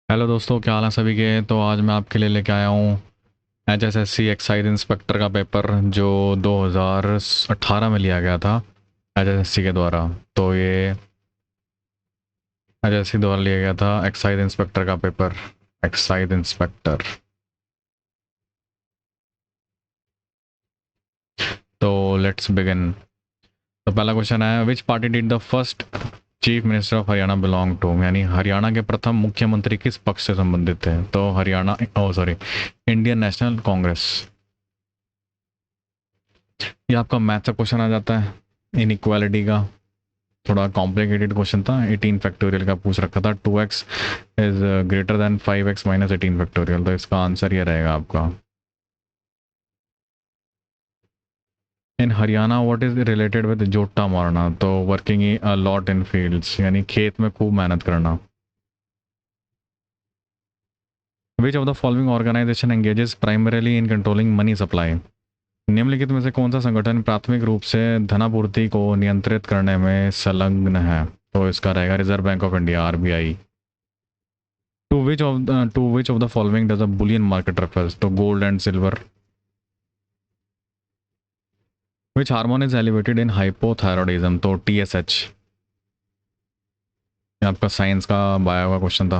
Hello दोस्तों, क्या हाल है सभी के। तो आज मैं आपके लिए लेके आया हूँ HSSC एक्साइज इंस्पेक्टर का पेपर जो 2018 में लिया गया था HSSC के द्वारा। तो ये HSSC द्वारा लिया गया था एक्साइज इंस्पेक्टर का पेपर। Excise inspector. तो लेट्स बिगिन। तो पहला क्वेश्चन है, which party did the first chief minister of Haryana belong to, यानी हरियाणा के प्रथम मुख्यमंत्री किस पक्ष से संबंधित थे। तो हरियाणा, ओ सॉरी, इंडियन नेशनल कांग्रेस। ये आपका मैथ का क्वेश्चन आ जाता है, इनइक्वालिटी का। थोड़ा कॉम्प्लिकेटेड क्वेश्चन था, 18 फैक्टोरियल का पूछ रखा था। 2x is greater than 5x minus 18 factorial. तो इसका आंसर ये रहेगा आपका। In Haryana what is related with जोटा मारना। तो working a lot in fields, यानी खेत में खूब मेहनत करना। Which of the following organisation engages primarily in controlling money supply. निम्नलिखित में से कौन सा संगठन प्राथमिक रूप से धनापूर्ति को नियंत्रित करने में संलग्न है। तो इसका रहेगा reserve bank of India, RBI. To which of the following does a bullion market refers? To gold and silver. Which hormone is elevated in hypothyroidism? तो TSH। ये आपका साइंस का बायो का क्वेश्चन था।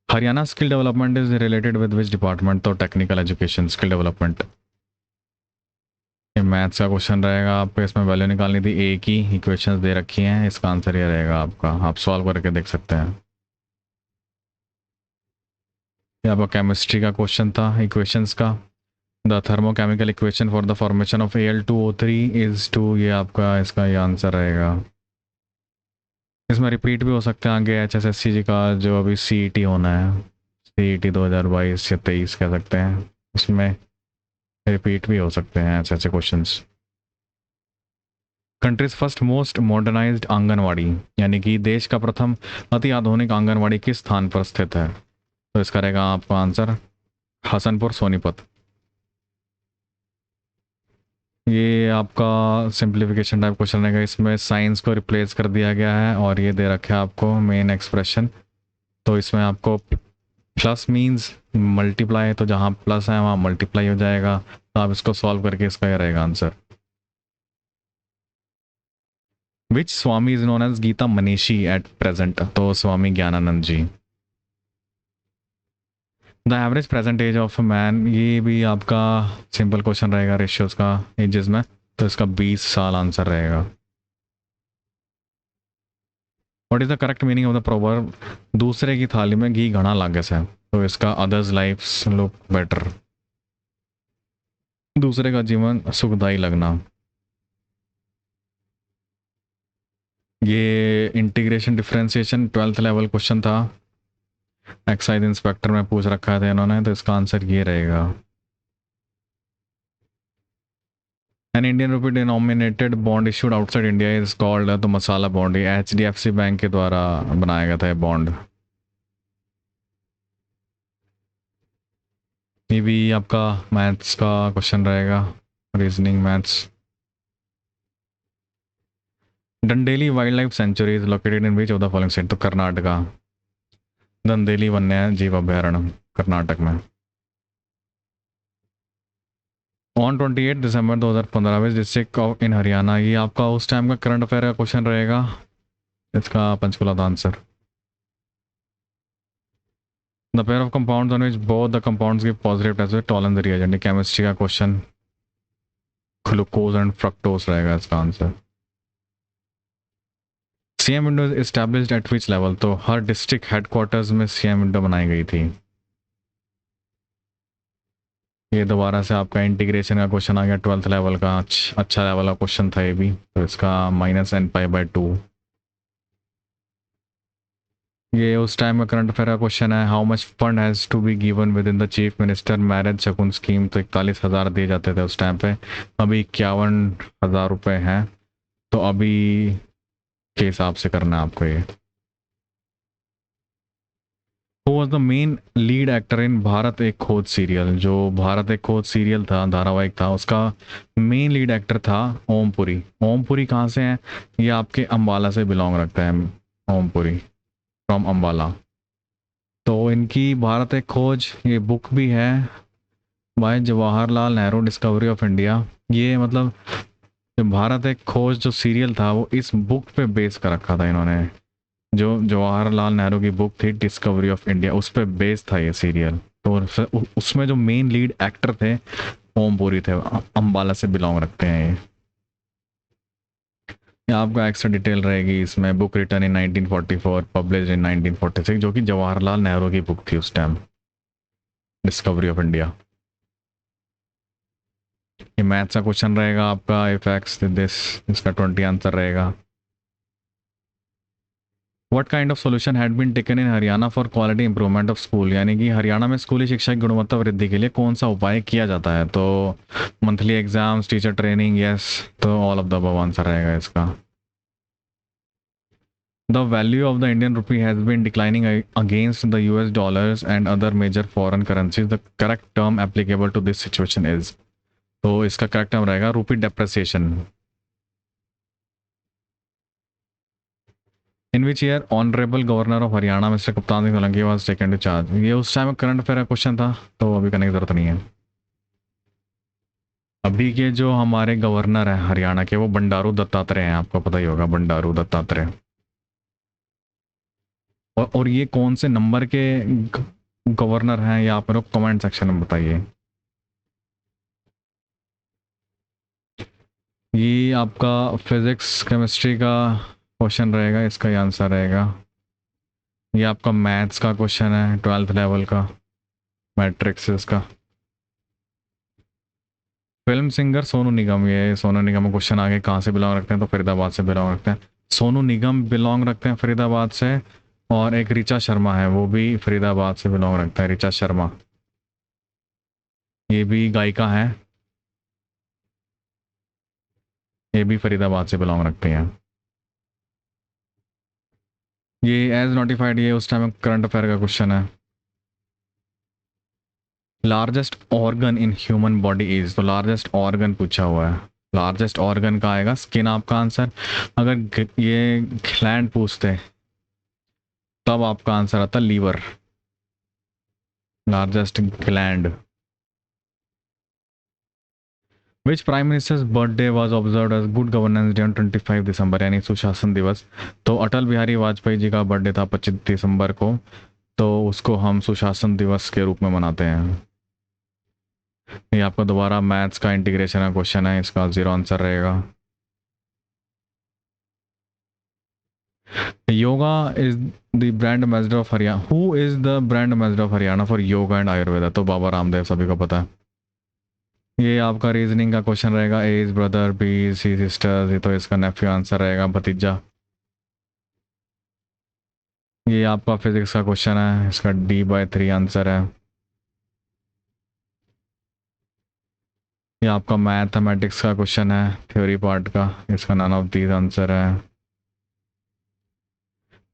Haryana skill development is related with which department. तो technical education skill development. ये maths का question रहेगा आपको, इसमें वैल्यू निकालनी थी। ए की इक्वेशंस दे रखी हैं, इसका आंसर ये रहेगा आपका। आप सॉल्व करके देख सकते हैं। ये आपका केमिस्ट्री का क्वेश्चन था, इक्वेशंस का। The thermochemical equation for the formation of Al2O3 is to, ये आपका इसका ये आंसर रहेगा। इसमें रिपीट भी हो सकते हैं आगे HSSC जी का, जो अभी CET होना है, CET 2022 या 23 कह सकते हैं, उसमें रिपीट भी हो सकते हैं ऐसे ऐसे questions. Countries first most modernised anganwadi, यानी कि देश का प्रथम अति आधुनिक आंगनवाड़ी किस स्थान पर स्थित है। तो इसका रहेगा आपका आंसर हसनपुर सोनीपत। ये आपका सिंप्लीफिकेशन टाइप क्वेश्चन रहेगा, इसमें साइंस को रिप्लेस कर दिया गया है और ये दे रखा है आपको मेन एक्सप्रेशन। तो इसमें आपको प्लस मीन्स मल्टीप्लाई, तो जहाँ प्लस है वहाँ मल्टीप्लाई हो जाएगा। तो आप इसको सॉल्व करके इसका ये रहेगा answer. Which Swami is known as Geeta Manishi at present. तो Swami Gyananand ji. The average present age of man, ये भी आपका सिंपल क्वेश्चन रहेगा रेशियोज का एजेस में। तो इसका 20 साल आंसर रहेगा। What is the correct meaning of the proverb, दूसरे की थाली में घी घना लागे से। तो इसका अदर्स लाइफ लुक बेटर, दूसरे का जीवन सुखदाई लगना। ये integration differentiation 12th level question था, एक्साइज इंस्पेक्टर में पूछ रखा था इन्होंने। तो इसका आंसर ये रहेगा। An Indian rupee denominated bond issued outside India is called, तो मसाला बॉन्ड। ये HDFC बैंक के द्वारा बनाया गया था ये बॉन्ड। ये भी आपका मैथ्स का क्वेश्चन रहेगा, reasoning maths. Dandeli wild life sanctuary is located in which of the following state. तो कर्नाटका, दंदेली वन्य जीव अभ्यारण्य कर्नाटक में। On 28 December 2015 which district of in Haryana, ये आपका उस टाइम का करंट अफेयर का क्वेश्चन रहेगा। इसका पंचकुला था answer. The pair of compounds on which both the compounds give positive test with Tollens reagent, chemistry का क्वेश्चन। ग्लूकोज एंड फ्रक्टोज रहेगा इसका answer. CM window established at which level. तो हर district headquarters में CM window बनाई गई थी। ये दोबारा से आपका इंटीग्रेशन का क्वेश्चन आ गया 12th लेवल का, अच्छा लेवल का क्वेश्चन था ये भी। तो इसका -nπ/2। ये उस टाइम का करंट अफेयर का क्वेश्चन है। How much fund has to be given within the chief minister marriage Shagun scheme. तो 41,000 दिए जाते थे उस टाइम पे, अभी 51,000 रुपए हैं। तो अभी के हिसाब से करना है आपको ये। Who was the main lead actor in Bharat Ek खोज सीरियल। जो भारत एक खोज सीरियल था, धारावाहिक था, उसका मेन लीड एक्टर था ओमपुरी। ओमपुरी कहाँ से है, ये आपके अंबाला से बिलोंग रखता है। ओमपुरी फ्रॉम अंबाला। तो इनकी भारत एक खोज ये बुक भी है by Jawaharlal Nehru, discovery of India. ये मतलब जो भारत एक खोज जो सीरियल था वो इस बुक पे बेस कर रखा था इन्होंने। जो जवाहरलाल नेहरू की बुक थी डिस्कवरी ऑफ इंडिया, उस पे बेस था ये सीरियल। तो उसमें जो मेन लीड एक्टर थे ओमपुरी थे, अंबाला से बिलोंग रखते हैं ये आपका एक्स्ट्रा डिटेल रहेगी इसमें। Book return in 1944, publish in 1946, जो कि जवाहरलाल नेहरू की बुक थी उस टाइम, डिस्कवरी ऑफ इंडिया। ये मैथ्स का क्वेश्चन रहेगा आपका, इफ एक्स दिस, इसका 20 आंसर रहेगा। What kind of solution had been taken in Haryana for quality improvement of school, यानी कि हरियाणा में स्कूली शिक्षा की गुणवत्ता वृद्धि के लिए कौन सा उपाय किया जाता है? तो monthly exams, teacher training, yes, तो all of the above answer रहेगा इसका। The value of the Indian rupee has been declining against the US dollars and other major foreign currencies, the correct term applicable to this situation is, तो इसका correct term रहेगा rupee depreciation. In which year honourable governor of Haryana mister Kaptan Singh Solanki was taken to charge, ये उस time current affair का question था तो अभी करने की जरूरत नहीं है। अभी के जो हमारे गवर्नर हैं हरियाणा के वो बंडारू दत्तात्रेय हैं, आपको पता ही होगा बंडारू दत्तात्रेय। और ये कौन से नंबर के गवर्नर हैं ये आप मेरे को कमेंट सेक्शन में बताइए। ये आपका फिजिक्स केमिस्ट्री का क्वेश्चन रहेगा, इसका ही आंसर रहेगा। ये आपका मैथ्स का क्वेश्चन है 12th लेवल का, मैट्रिक्स का। फिल्म सिंगर सोनू निगम, ये सोनू निगम क्वेश्चन आगे कहाँ से बिलोंग रखते हैं? तो फरीदाबाद से बिलोंग रखते हैं। सोनू निगम बिलोंग रखते हैं फरीदाबाद से, और एक ऋचा शर्मा है वो भी फरीदाबाद से बिलोंग रखता है, ऋचा शर्मा, ये भी गायिका है, ये भी फरीदाबाद से बिलोंग रखते हैं। ये एज नोटिफाइड, ये उस टाइम करंट अफेयर का क्वेश्चन है। Largest organ in human body is, तो लार्जेस्ट ऑर्गन पूछा हुआ है, लार्जेस्ट ऑर्गन का आएगा स्किन आपका आंसर। अगर ये ग्लैंड पूछते तब आपका आंसर आता liver, largest gland. Which prime minister's birthday was observed as good governance day on 25 December, यानी सुशासन दिवस। तो अटल बिहारी वाजपेयी जी का बर्थडे था 25 दिसंबर को, तो उसको हम सुशासन दिवस के रूप में मनाते हैं। ये आपका दोबारा मैथ्स का इंटीग्रेशन का क्वेश्चन है, इसका 0 आंसर रहेगा। Yoga is the brand ambassador of Haryana, who is the brand ambassador of Haryana for yoga and Ayurveda? तो बाबा रामदेव, सभी को पता है। ये आपका रीजनिंग का क्वेश्चन रहेगा, A is brother, B is C sisters, ये तो इसका नेफ्यू आंसर रहेगा, भतीजा। ये आपका फिजिक्स का क्वेश्चन है, इसका D/3 आंसर है। ये आपका मैथमेटिक्स का क्वेश्चन है, थ्योरी पार्ट का, इसका नन ऑफ दीज आंसर है।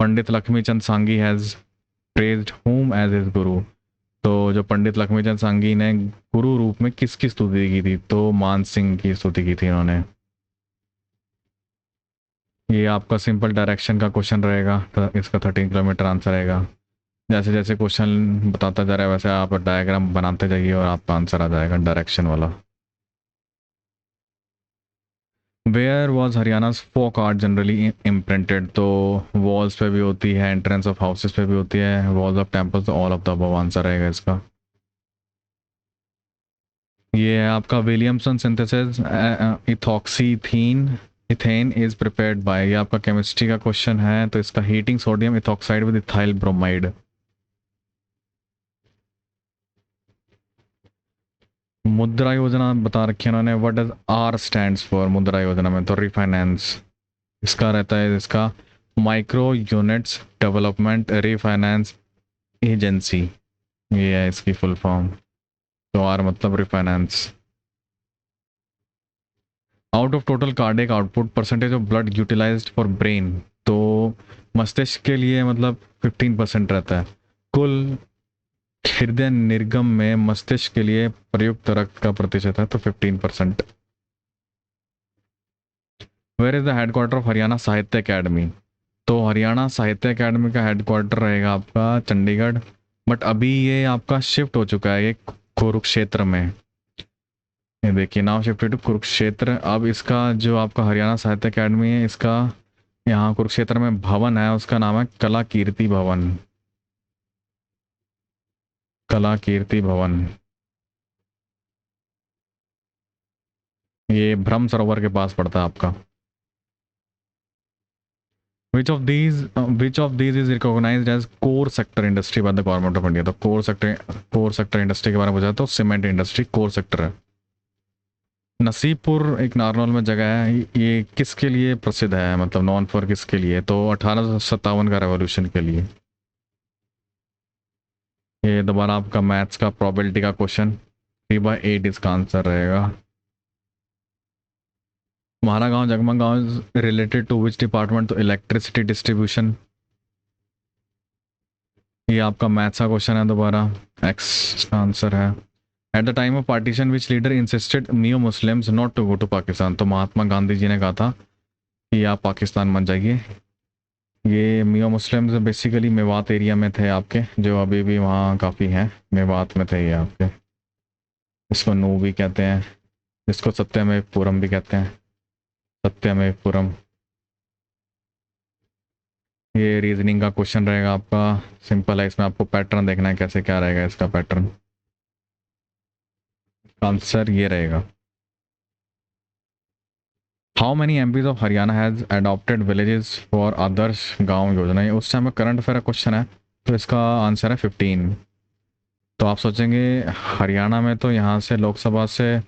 Pandit Lakshmichand Sangi has praised whom as his guru, तो जो पंडित लक्ष्मीचंद सांगी ने गुरु रूप में किसकी स्तुति की थी? तो मान सिंह की स्तुति की थी इन्होंने। ये आपका सिंपल डायरेक्शन का क्वेश्चन रहेगा, तो इसका 13 किलोमीटर आंसर रहेगा। जैसे जैसे क्वेश्चन बताता जा रहा है वैसे आप डायग्राम बनाते जाइए और आपका आंसर आ जाएगा डायरेक्शन वाला। Where was Haryana's folk art generally imprinted, तो वॉल्स पे भी होती है, एंट्रेंस ऑफ हाउसेस पे भी होती है, वॉल्स ऑफ टेम्पल्स, तो all of the above answer रहेगा इसका। ये है आपका Williamson synthesis ethoxyethane ethane is prepared by, ये आपका केमिस्ट्री का क्वेश्चन है, तो इसका heating sodium ethoxide with ethyl bromide. Mudra Yojana बता रखी है उन्होंने, what does R stands for Mudra Yojana में? तो रिफाइनेंस, इसका रहता है इसका micro units development refinance agency, ये है इसकी फुल फॉर्म। तो आर मतलब refinance. Out of total cardiac output percentage of blood utilised for brain, तो मस्तिष्क के लिए मतलब 15% रहता है। कुल हृदय निर्गम में मस्तिष्क के लिए प्रयुक्त रक्त का प्रतिशत है तो 15%। Where is the headquarter of Haryana Sahitya academy, तो हरियाणा साहित्य अकेडमी का हेडक्वार्टर रहेगा आपका चंडीगढ़, बट अभी ये आपका शिफ्ट हो चुका है ये कुरुक्षेत्र में। ये देखिए नाउ शिफ्टेड टू कुरुक्षेत्र। अब इसका जो आपका हरियाणा साहित्य अकेडमी है, इसका यहाँ कुरुक्षेत्र में भवन है, उसका नाम है कला कीर्ति भवन। कला कीर्ति भवन। ये ब्रह्म सरोवर के पास पड़ता है आपका। Which of these is recognized as core sector industry by the government of India? तो core sector इंडस्ट्री के बारे में पूछा तो सीमेंट इंडस्ट्री कोर सेक्टर है। नसीबपुर एक नारनौल में जगह है, ये किसके लिए प्रसिद्ध है, मतलब नॉन फॉर किसके लिए? तो 1857 का रेवोल्यूशन के लिए। ये दोबारा आपका मैथ्स का प्रोबेबिलिटी का क्वेश्चन, 3/8 इसका आंसर रहेगा। हमारा Gaon Jagmag Gaon related to which department? तो इलेक्ट्रिसिटी डिस्ट्रीब्यूशन। ये आपका मैथ्स का क्वेश्चन है दोबारा, एक्स आंसर है। At the time of partition which leader insisted neo Muslims not to go to Pakistan? तो महात्मा गांधी जी ने कहा था कि आप पाकिस्तान मत जाइए। ये मियो मुस्लिम्स बेसिकली मेवात एरिया में थे आपके, जो अभी भी वहाँ काफ़ी हैं, मेवात में थे ये आपके। इसको नू भी कहते हैं, इसको सत्यमेवपुरम भी कहते हैं, सत्यमेवपुरम। ये रीजनिंग का क्वेश्चन रहेगा आपका, सिंपल है, इसमें आपको पैटर्न देखना है कैसे क्या रहेगा इसका पैटर्न। आंसर ये रहेगा। How many MPs of Haryana has adopted villages for Adarsh Gaon Yojana? ये उस टाइम का करंट अफेयर क्वेश्चन है, तो इसका आंसर है 15। तो आप सोचेंगे हरियाणा में तो यहाँ से लोकसभा से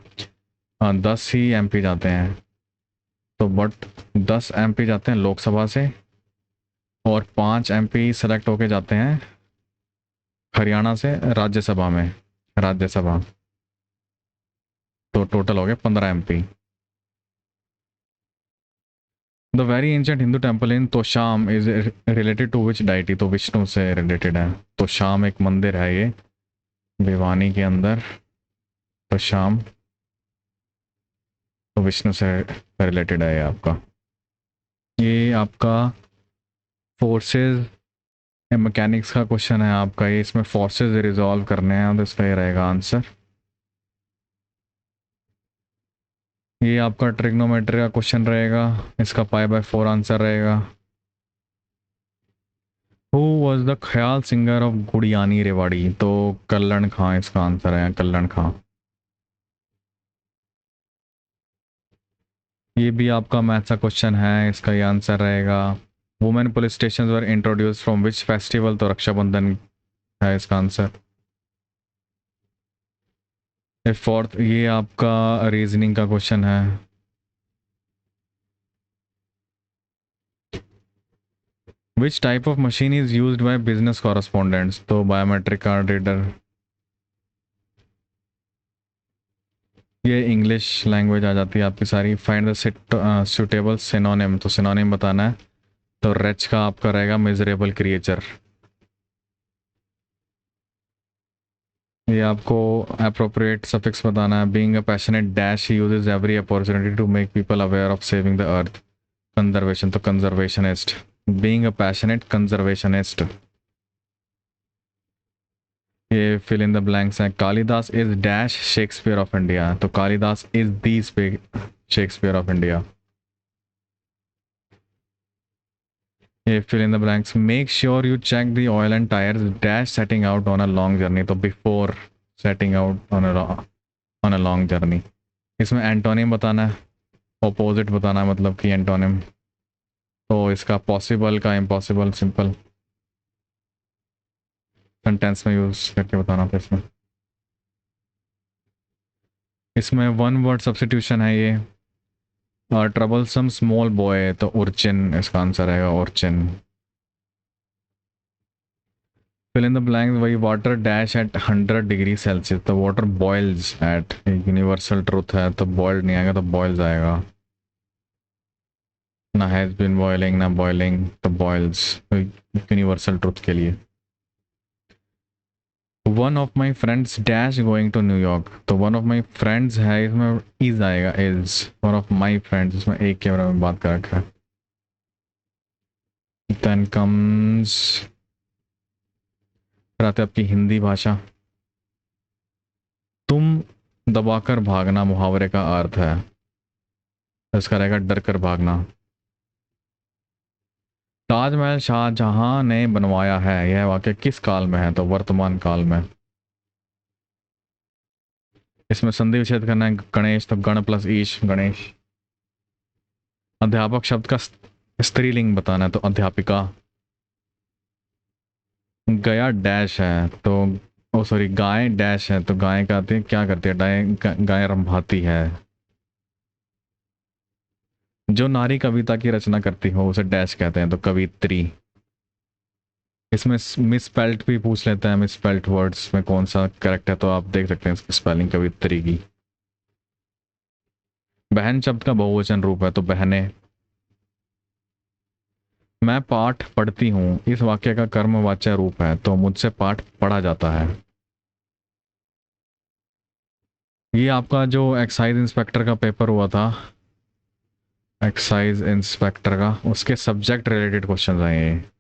10 ही एमपी जाते हैं, तो बट 10 एमपी जाते हैं लोकसभा से और 5 एमपी सेलेक्ट होके जाते हैं हरियाणा से राज्यसभा में, राज्यसभा। तो टोटल हो गया 15 MP. The very ancient Hindu temple in Tosham is related to which deity? तो विष्णु से रिलेटेड है। तोशाम एक मंदिर है ये भिवानी के अंदर, तोशाम, तो विष्णु से रिलेटेड है ये आपका। ये आपका फोर्सेस मैकेनिक्स का क्वेश्चन है आपका, ये इसमें फोर्सेस रिजॉल्व करने हैं, तो इसका ये रहेगा आंसर। ये आपका ट्रिग्नोमेट्री का क्वेश्चन रहेगा, इसका π/4 आंसर रहेगा। हु वॉज द ख्याल सिंगर ऑफ गुड़ियानी रेवाड़ी? तो कल्लण खां इसका आंसर है, कल्लण खां। ये भी आपका मैथ्स का क्वेश्चन है, इसका ये आंसर रहेगा। Women police station were introduce from which festival? तो रक्षाबंधन है इसका आंसर। फोर्थ ये आपका रीजनिंग का क्वेश्चन है। Which type of machine is used by business correspondents? तो बायोमेट्रिक कार्ड रीडर। ये इंग्लिश लैंग्वेज आ जाती है आपकी सारी। Find the suitable synonym? तो सिनोनिम बताना है, तो रेच का आपका रहेगा मिजरेबल क्रिएचर। ये आपको अप्रोप्रिएट सफिक्स बताना है। Being a passionate dash he uses every opportunity to make people aware of saving the earth. Conservation, तो conservationist. Being a passionate conservationist. ये फिल इन द ब्लैंक्स हैं। Kalidas is dash Shakespeare of India? तो Kalidas is the Shakespeare of India. ये fill in the blanks. Make sure you check the oil and tyres dash setting out on a long journey? तो before setting out on a long journey. इसमें antonym बताना है, opposite बताना है, मतलब कि antonym. तो इसका पॉसिबल का इम्पॉसिबल सिंपल सेंटेंस में यूज करके बताना था इसमें। इसमें वन वर्ड सब्स्टिट्यूशन है ये। ट्रबलसम स्मॉल बॉय, तो उर्चिन इसका आंसर रहेगा, urchin. Fill in the blank. वही water dash at 100 degree Celsius? तो water boils at, universal truth है, तो बॉइल्ड नहीं आएगा, तो बॉइल्स आएगा। ना हैज बीन बॉइलिंग ना बॉइलिंग, तो बॉइल्स यूनिवर्सल ट्रूथ के लिए। One of my friends dash going to New York? तो वन ऑफ माई फ्रेंड्स है, इसमें इज आएगा, is. One of my friends, इसमें एक के बारे में बात कर रखा है। देन कम्स फिर आते हैं आपकी हिंदी भाषा। तुम दबाकर भागना मुहावरे का अर्थ है, इसका रहेगा डर कर भागना। ताजमहल शाहजहां ने बनवाया है, यह वाक्य किस काल में है? तो वर्तमान काल में। इसमें संधि विच्छेद करना है गणेश, तो गण प्लस ईश गणेश। अध्यापक शब्द का स्त्रीलिंग बताना है, तो अध्यापिका। गया डैश है तो, ओ सॉरी गाय डैश है तो गाय का आते क्या करती है? गाय रंभाती है। जो नारी कविता की रचना करती हो उसे डैश कहते हैं, तो कवित्री। इसमें मिसस्पेल्ट भी पूछ लेते हैं, मिसस्पेल्ट वर्ड्स में कौन सा करेक्ट है, तो आप देख सकते हैं इसकी स्पेलिंग कवित्री की। बहन शब्द का बहुवचन रूप है, तो बहने। मैं पाठ पढ़ती हूँ, इस वाक्य का कर्मवाच्य रूप है, तो मुझसे पाठ पढ़ा जाता है। ये आपका जो एक्साइज इंस्पेक्टर का पेपर हुआ था, एक्साइज इंस्पेक्टर का, उसके सब्जेक्ट रिलेटेड क्वेश्चन आए हैं,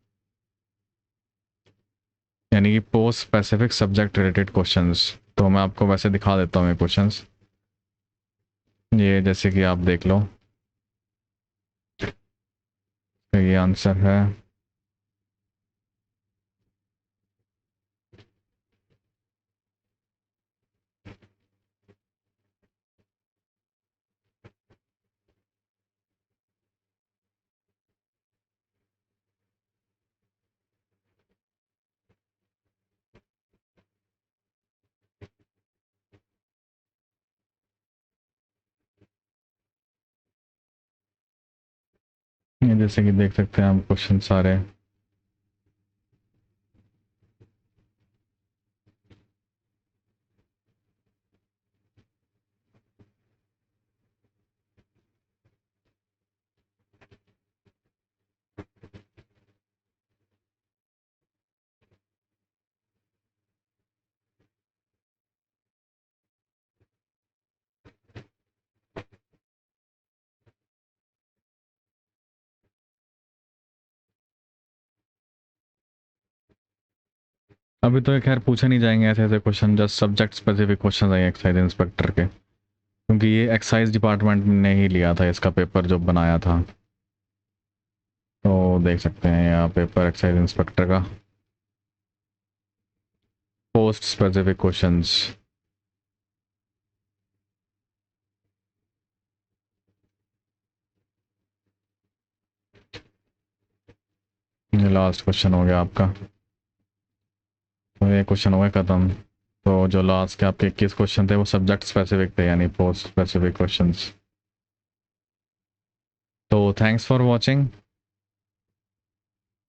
यानी कि post specific subject related questions. तो मैं आपको वैसे दिखा देता हूँ ये क्वेश्चंस। ये जैसे कि आप देख लो, तो ये आंसर है। ये जैसे कि देख सकते हैं आप क्वेश्चन सारे। अभी तो ये खैर पूछे नहीं जाएंगे ऐसे ऐसे question, just subject specific question आए एक्साइज इंस्पेक्टर के, क्योंकि ये एक्साइज डिपार्टमेंट ने ही लिया था इसका पेपर जो बनाया था। तो देख सकते हैं यहाँ पेपर एक्साइज इंस्पेक्टर का पोस्ट स्पेसिफिक क्वेश्चंस। ये लास्ट क्वेश्चन हो गया आपका, तो ये क्वेश्चन हो गया खत्म। तो जो लास्ट के आपके 21 क्वेश्चन थे वो सब्जेक्ट स्पेसिफिक थे, यानी पोस्ट स्पेसिफिक क्वेश्चंस। तो थैंक्स फॉर वॉचिंग।